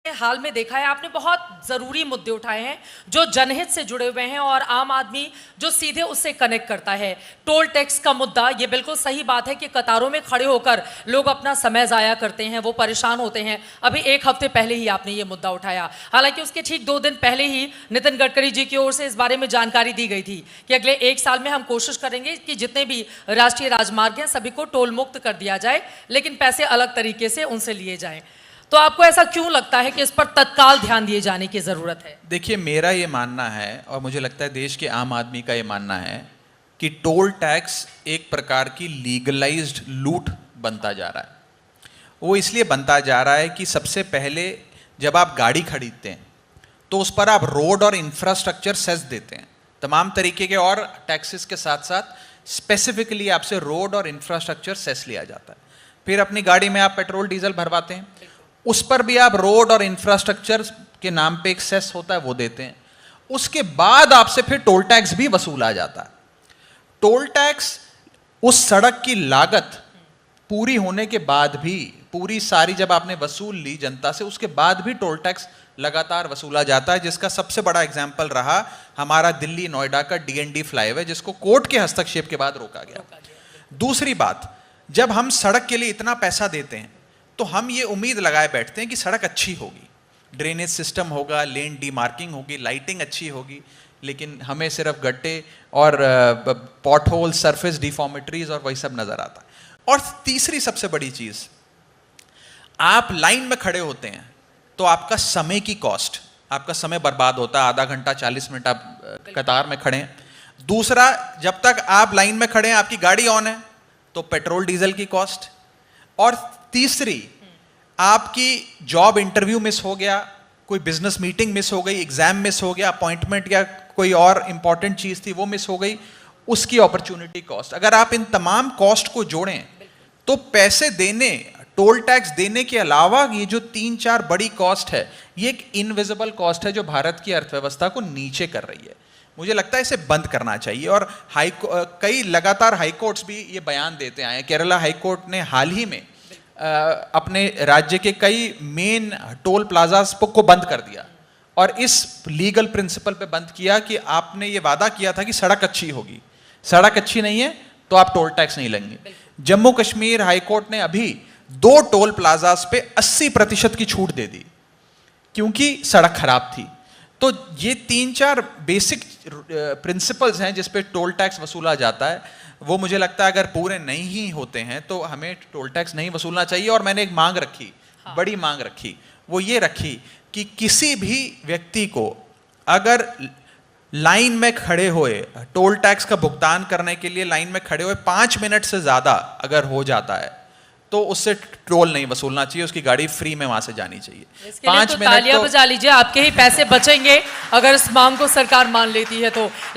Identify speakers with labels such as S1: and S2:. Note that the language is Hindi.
S1: हाल में देखा है आपने, बहुत जरूरी मुद्दे उठाए हैं जो जनहित से जुड़े हुए हैं और आम आदमी जो सीधे उससे कनेक्ट करता है। टोल टैक्स का मुद्दा, ये बिल्कुल सही बात है कि कतारों में खड़े होकर लोग अपना समय जाया करते हैं, वो परेशान होते हैं। अभी एक हफ्ते पहले ही आपने ये मुद्दा उठाया, हालांकि उसके ठीक 2 दिन पहले ही नितिन गडकरी जी की ओर से इस बारे में जानकारी दी गई थी कि अगले 1 साल में हम कोशिश करेंगे कि जितने भी राष्ट्रीय राजमार्ग हैं सभी को टोल मुक्त कर दिया जाए, लेकिन पैसे अलग तरीके से उनसे लिए जाएं। तो आपको ऐसा क्यों लगता है कि इस पर तत्काल ध्यान दिए जाने की जरूरत है?
S2: देखिए, मेरा ये मानना है और मुझे लगता है देश के आम आदमी का ये मानना है कि टोल टैक्स एक प्रकार की लीगलाइज्ड लूट बनता जा रहा है। वो इसलिए बनता जा रहा है कि सबसे पहले जब आप गाड़ी खरीदते हैं तो उस पर आप रोड और इंफ्रास्ट्रक्चर सेस देते हैं, तमाम तरीके के और टैक्सेस के साथ साथ स्पेसिफिकली आपसे रोड और इंफ्रास्ट्रक्चर सेस लिया जाता है। फिर अपनी गाड़ी में आप पेट्रोल डीजल भरवाते हैं, उस पर भी आप रोड और इंफ्रास्ट्रक्चर के नाम पे एक सेस होता है वो देते हैं। उसके बाद आपसे फिर टोल टैक्स भी वसूला जाता है। टोल टैक्स उस सड़क की लागत पूरी होने के बाद भी, पूरी सारी जब आपने वसूल ली जनता से, उसके बाद भी टोल टैक्स लगातार वसूला जाता है, जिसका सबसे बड़ा एग्जाम्पल रहा हमारा दिल्ली नोएडा का DND फ्लाईओवर, जिसको कोर्ट के हस्तक्षेप के बाद रोका गया। दूसरी बात, जब हम सड़क के लिए इतना पैसा देते हैं तो हम ये उम्मीद लगाए बैठते हैं कि सड़क अच्छी होगी, ड्रेनेज सिस्टम होगा, लेन डीमार्किंग होगी, लाइटिंग अच्छी होगी, लेकिन हमें सिर्फ गड्ढे और पॉट होल, सरफेस डिफॉर्मेटरीज और वही सब नजर आता है। और तीसरी सबसे बड़ी चीज, आप लाइन में खड़े होते हैं तो आपका समय की कॉस्ट, आपका समय बर्बाद होता है, आधा घंटा 40 मिनट आप कतार में खड़े हैं। दूसरा, जब तक आप लाइन में खड़े हैं आपकी गाड़ी ऑन है तो पेट्रोल डीजल की कॉस्ट। और तीसरी, आपकी जॉब इंटरव्यू मिस हो गया, कोई बिजनेस मीटिंग मिस हो गई, एग्जाम मिस हो गया, अपॉइंटमेंट या कोई और इंपॉर्टेंट चीज थी वो मिस हो गई, उसकी अपॉर्चुनिटी कॉस्ट। अगर आप इन तमाम कॉस्ट को जोड़ें तो पैसे देने, टोल टैक्स देने के अलावा ये जो 3-4 बड़ी कॉस्ट है, ये एक इनविजिबल कॉस्ट है जो भारत की अर्थव्यवस्था को नीचे कर रही है। मुझे लगता है इसे बंद करना चाहिए। और कई लगातार हाईकोर्ट्स भी ये बयान देते आए हैं। केरला हाईकोर्ट ने हाल ही में अपने राज्य के कई मेन टोल प्लाजास को बंद कर दिया और इस लीगल प्रिंसिपल पे बंद किया कि आपने ये वादा किया था कि सड़क अच्छी होगी, सड़क अच्छी नहीं है तो आप टोल टैक्स नहीं लेंगे। जम्मू कश्मीर हाईकोर्ट ने अभी 2 टोल प्लाजास पे 80% की छूट दे दी क्योंकि सड़क खराब थी। तो ये 3-4 बेसिक प्रिंसिपल्स हैं जिस पे टोल टैक्स वसूला जाता है, वो मुझे लगता है अगर पूरे नहीं ही होते हैं तो हमें टोल टैक्स नहीं वसूलना चाहिए। और मैंने एक मांग रखी, बड़ी मांग रखी, वो ये रखी कि किसी भी व्यक्ति को अगर लाइन में खड़े हुए, टोल टैक्स का भुगतान करने के लिए लाइन में खड़े हुए 5 मिनट से ज्यादा अगर हो जाता है तो उससे टोल नहीं वसूलना चाहिए, उसकी गाड़ी फ्री में वहां से जानी चाहिए। 5 मिनट
S1: तालियां बजा लीजिए, आपके ही पैसे बचेंगे अगर इस मांग को सरकार मान लेती है तो।